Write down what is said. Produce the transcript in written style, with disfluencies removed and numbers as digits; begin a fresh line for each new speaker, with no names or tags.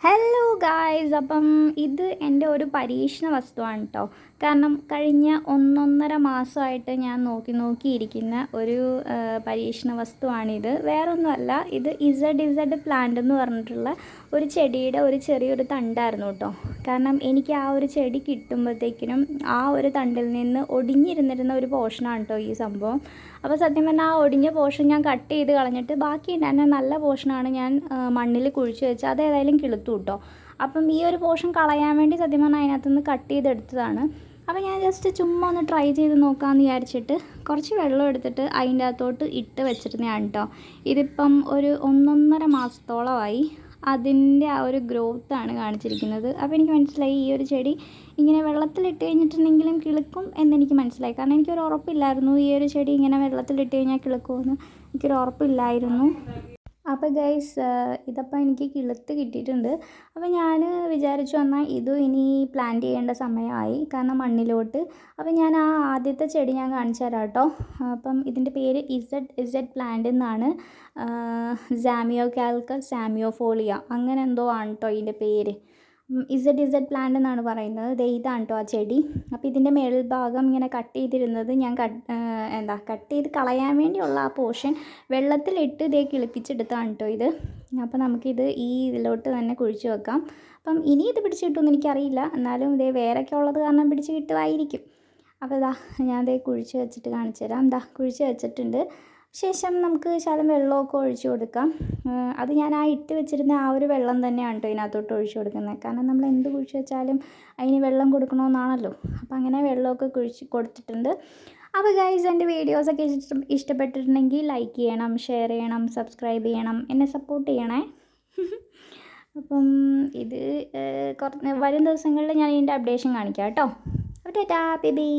Hello guys, അപ്പം ഇത് എൻ്റെ ഒരു പരീക്ഷണ വസ്തുവാണ് കേട്ടോ. കാരണം കഴിഞ്ഞ ഒന്നൊന്നര മാസമായിട്ട് ഞാൻ നോക്കിയിരിക്കുന്ന ഒരു പരീക്ഷണ വസ്തുവാണിത്. വേറൊന്നുമല്ല, ഇത് ഇസഡ് പ്ലാന്റ് എന്ന് പറഞ്ഞിട്ടുള്ള ഒരു ചെടിയുടെ ഒരു ചെറിയൊരു തണ്ടായിരുന്നു കേട്ടോ. കാരണം എനിക്ക് ആ ഒരു ചെടി കിട്ടുമ്പോഴത്തേക്കിനും ആ ഒരു തണ്ടിൽ നിന്ന് ഒടിഞ്ഞിരുന്നിരുന്ന ഒരു പോർഷനാണ് കേട്ടോ ഈ സംഭവം. അപ്പോൾ സത്യം പറഞ്ഞാൽ ആ ഒടിഞ്ഞ പോർഷൻ ഞാൻ കട്ട് ചെയ്ത് കളഞ്ഞിട്ട് ബാക്കി ഉണ്ടായിരുന്ന നല്ല പോർഷനാണ് ഞാൻ മണ്ണിൽ കുഴിച്ച് വെച്ച് അത് ഏതായാലും കിളുത്തു കേട്ടോ. അപ്പം ഈ ഒരു പോർഷൻ കളയാൻ വേണ്ടി സത്യം പറഞ്ഞാൽ അതിനകത്തുനിന്ന് കട്ട് ചെയ്തെടുത്തതാണ്. അപ്പോൾ ഞാൻ ജസ്റ്റ് ചുമ്മാ ഒന്ന് ട്രൈ ചെയ്ത് നോക്കാമെന്ന് വിചാരിച്ചിട്ട് കുറച്ച് വെള്ളം എടുത്തിട്ട് അതിൻ്റെ അകത്തോട്ട് ഇട്ട് വെച്ചിരുന്നതാണ് കേട്ടോ. ഇതിപ്പം ഒരു ഒന്നൊന്നര മാസത്തോളമായി അതിൻ്റെ ആ ഒരു ഗ്രോത്താണ് കാണിച്ചിരിക്കുന്നത്. അപ്പോൾ എനിക്ക് മനസ്സിലായി ഈ ഒരു ചെടി ഇങ്ങനെ വെള്ളത്തിലിട്ട് കഴിഞ്ഞിട്ടുണ്ടെങ്കിലും കിളുക്കും എന്നെനിക്ക് മനസ്സിലായി. കാരണം എനിക്കൊരു ഉറപ്പില്ലായിരുന്നു ഈ ഒരു ചെടി ഇങ്ങനെ വെള്ളത്തിലിട്ട് കഴിഞ്ഞാൽ കിളുക്കുമെന്ന് എനിക്കൊരു ഉറപ്പില്ലായിരുന്നു. അപ്പോൾ ഗൈസ്, ഇതപ്പോൾ എനിക്ക് കിളുത്ത് കിട്ടിയിട്ടുണ്ട്. അപ്പോൾ ഞാൻ വിചാരിച്ചു എന്നാൽ ഇതും ഇനി പ്ലാന്റ് ചെയ്യേണ്ട സമയമായി, കാരണം മണ്ണിലോട്ട്. അപ്പോൾ ഞാൻ ആ ആദ്യത്തെ ചെടി ഞാൻ കാണിച്ചു തരാം കേട്ടോ. അപ്പം ഇതിൻ്റെ പേര് ഇസഡ് പ്ലാന്റ് എന്നാണ്. സാമിയോകാൽക്കസ് സാമിയോഫോളിയ അങ്ങനെ എന്തോ ആണ് കേട്ടോ ഇതിൻ്റെ പേര്. ഇസഡ് പ്ലാന്റ് എന്നാണ് പറയുന്നത്. ദേ ഇതാണ് കേട്ടോ ആ ചെടി. അപ്പോൾ ഇതിൻ്റെ മേൽ ഭാഗം ഇങ്ങനെ കട്ട് ചെയ്തിരുന്നത് ഞാൻ കട്ട് ചെയ്ത് കളയാൻ വേണ്ടിയുള്ള ആ പോർഷൻ വെള്ളത്തിലിട്ട് ഇതേ കിളിപ്പിച്ചെടുത്താണ് കേട്ടോ ഇത്. അപ്പോൾ നമുക്കിത് ഈ ഇതിലോട്ട് തന്നെ കുഴിച്ച് വെക്കാം. അപ്പം ഇനി ഇത് പിടിച്ച് കിട്ടുമെന്ന് എനിക്കറിയില്ല, എന്നാലും ഇതേ വേരൊക്കെ ഉള്ളത് കാരണം പിടിച്ച് കിട്ടുമായിരിക്കും. അപ്പോൾ ഇതാ ഞാൻ ഇതേ കുഴിച്ച് വെച്ചിട്ട് കാണിച്ചു തരാം. ഇതാ കുഴിച്ച് വെച്ചിട്ടുണ്ട്. ശേഷം നമുക്ക് ശകലം വെള്ളമൊക്കെ ഒഴിച്ച് കൊടുക്കാം. അത് ഞാൻ ആ ഇട്ട് വെച്ചിരുന്ന ആ ഒരു വെള്ളം തന്നെയാണ് കേട്ടോ ഇതിനകത്തോട്ട് ഒഴിച്ച് കൊടുക്കുന്നത്. കാരണം നമ്മൾ എന്ത് കുഴിച്ച് വെച്ചാലും അതിന് വെള്ളം കൊടുക്കണമെന്നാണല്ലോ. അപ്പോൾ അങ്ങനെ വെള്ളമൊക്കെ കുഴിച്ച് കൊടുത്തിട്ടുണ്ട്. അപ്പോൾ ഗൈസ്, എൻ്റെ വീഡിയോസൊക്കെ ഇഷ്ടപ്പെട്ടിട്ടുണ്ടെങ്കിൽ ലൈക്ക് ചെയ്യണം, ഷെയർ ചെയ്യണം, സബ്സ്ക്രൈബ് ചെയ്യണം, എന്നെ സപ്പോർട്ട് ചെയ്യണേ. അപ്പം ഇത് വരും ദിവസങ്ങളിൽ ഞാൻ ഇതിൻ്റെ അപ്ഡേഷൻ കാണിക്കാം കേട്ടോ. അപ്പോൾ ടാറ്റാ ബൈ ബൈ.